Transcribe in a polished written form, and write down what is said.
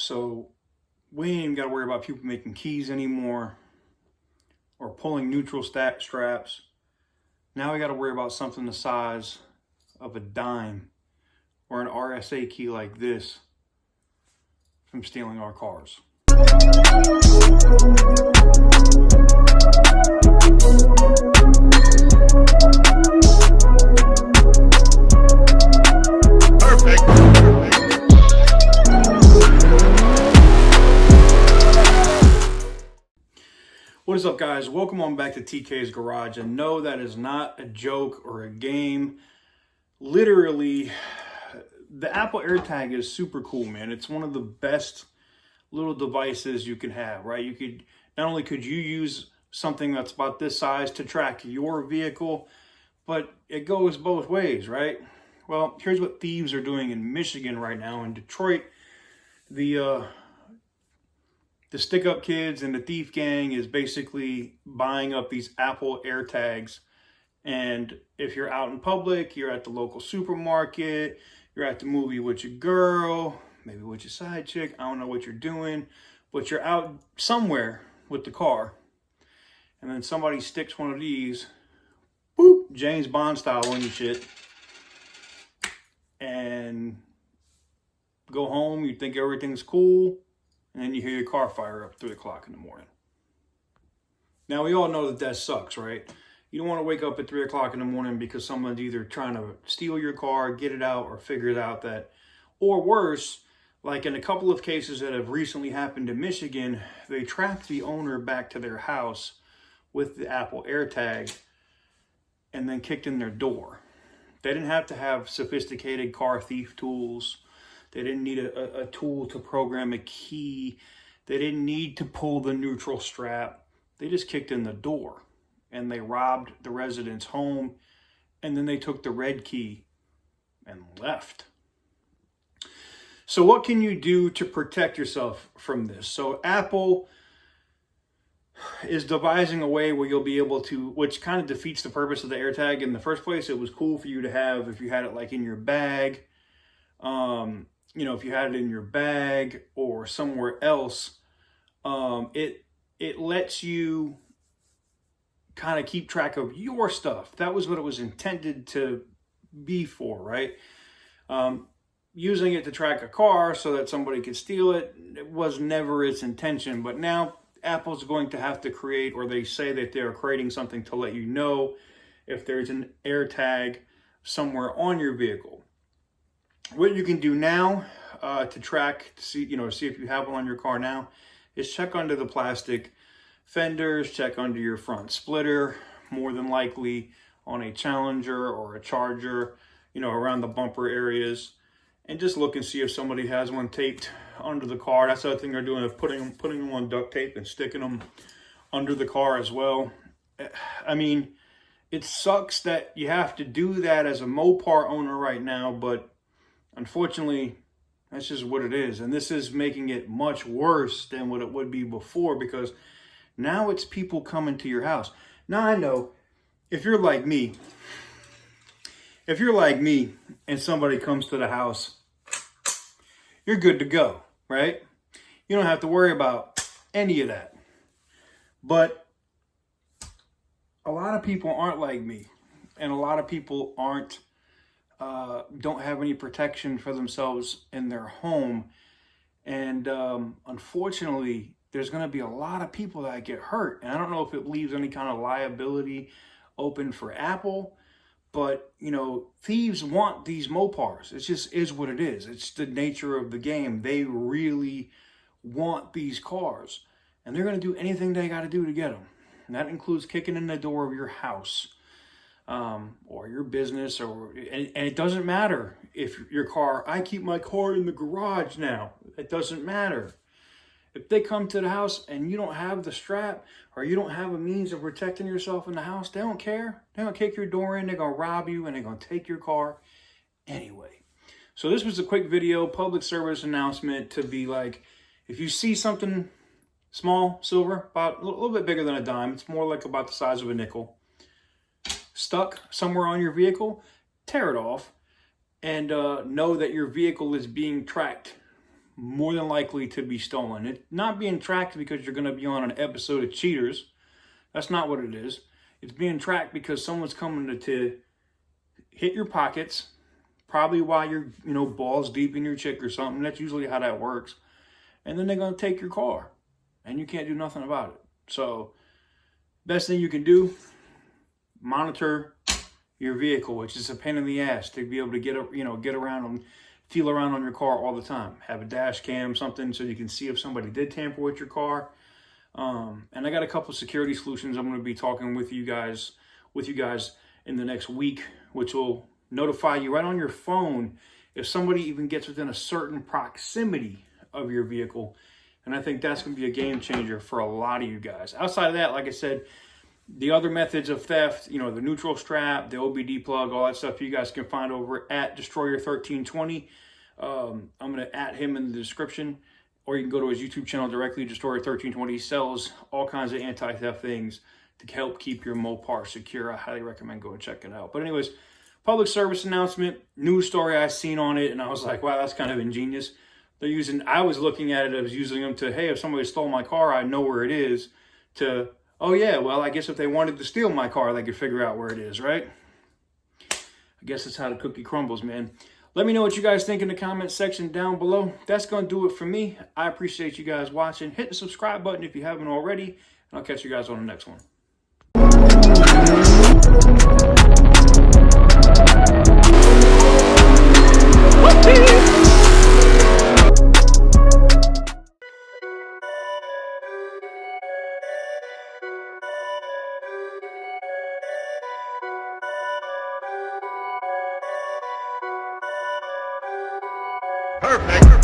So we ain't even got to worry about people making keys anymore or pulling neutral straps. Now we got to worry about something the size of a dime or an RSA key like this from stealing our cars. What is up, guys? Welcome on back to TK's Garage. And no, that is not a joke or a game. Literally, the Apple AirTag is super cool, man. It's one of the best little devices you can have, right? You could, not only could you use something that's about this size to track your vehicle, but it goes both ways, right? Well, here's what thieves are doing in Michigan right now. In Detroit, the stick-up kids and the thief gang is basically buying up these Apple AirTags. And if you're out in public, you're at the local supermarket, you're at the movie with your girl, maybe with your side chick, I don't know what you're doing, but you're out somewhere with the car, and then somebody sticks one of these, boop, James Bond style on your shit, and go home, you think everything's cool, and then you hear your car fire up 3 o'clock in the morning. Now, we all know that that sucks, right? You don't want to wake up at 3 o'clock in the morning because someone's either trying to steal your car, get it out, or figure it out that, or worse, like in a couple of cases that have recently happened in Michigan, they tracked the owner back to their house with the Apple AirTag and then kicked in their door. They didn't have to have sophisticated car thief tools. They didn't need a tool to program a key. They didn't need to pull the neutral strap. They just kicked in the door and they robbed the resident's home, and then they took the red key and left. So what can you do to protect yourself from this? So Apple is devising a way where you'll be able to, which kind of defeats the purpose of the AirTag in the first place. It was cool for you to have if you had it like in your bag. You know, if you had it in your bag or somewhere else, it lets you kind of keep track of your stuff. That was what it was intended to be for, right? Using it to track a car so that somebody could steal it, it was never its intention. But now Apple's going to have to create, or they say that they're creating something to let you know if there's an AirTag somewhere on your vehicle. What you can do now to track, to see, see if you have one on your car now, is check under the plastic fenders, check under your front splitter, more than likely on a Challenger or a Charger, around the bumper areas, and just look and see if somebody has one taped under the car. That's the other thing they're doing, is putting them on duct tape and sticking them under the car as well. I mean, it sucks that you have to do that as a Mopar owner right now, but unfortunately, that's just what it is. And this is making it much worse than what it would be before, because now it's people coming to your house. Now, I know if you're like me and somebody comes to the house, you're good to go, right? You don't have to worry about any of that. But a lot of people aren't like me, and a lot of people don't have any protection for themselves in their home. And unfortunately, there's going to be a lot of people that get hurt. And I don't know if it leaves any kind of liability open for Apple, but thieves want these Mopars. It just is what it is. It's the nature of the game. They really want these cars, and they're going to do anything they got to do to get them. And that includes kicking in the door of your house, or your business, and it doesn't matter if your car, I keep my car in the garage now. It doesn't matter. If they come to the house and you don't have the strap, or you don't have a means of protecting yourself in the house, they don't care. They're going to kick your door in, they're going to rob you, and they're going to take your car anyway. So this was a quick video, public service announcement, to be like, if you see something small, silver, about a little bit bigger than a dime, it's more like about the size of a nickel, stuck somewhere on your vehicle, tear it off, and know that your vehicle is being tracked more than likely to be stolen. It's not being tracked because you're going to be on an episode of Cheaters. That's not what it is. It's being tracked because someone's coming to hit your pockets, probably while you're, balls deep in your chick or something. That's usually how that works. And then they're going to take your car, and you can't do nothing about it. So, best thing you can do, monitor your vehicle, which is a pain in the ass to be able to get around and feel around on your car all the time. Have a dash cam, something so you can see if somebody did tamper with your car. And I got a couple of security solutions I'm going to be talking with you guys in the next week, which will notify you right on your phone if somebody even gets within a certain proximity of your vehicle. And I think that's going to be a game changer for a lot of you guys. Outside of that, like I said, the other methods of theft, the neutral strap, the OBD plug, all that stuff you guys can find over at Destroyer1320. I'm going to add him in the description, or you can go to his YouTube channel directly, Destroyer1320. He sells all kinds of anti-theft things to help keep your Mopar secure. I highly recommend going and check it out. But anyways, public service announcement, news story I seen on it, and I was like, wow, that's kind of ingenious. I was looking at it, I was using them to, hey, if somebody stole my car, I know where it is, to, oh yeah, well, I guess if they wanted to steal my car, they could figure out where it is, right? I guess that's how the cookie crumbles, man. Let me know what you guys think in the comment section down below. That's going to do it for me. I appreciate you guys watching. Hit the subscribe button if you haven't already, and I'll catch you guys on the next one. Perfect.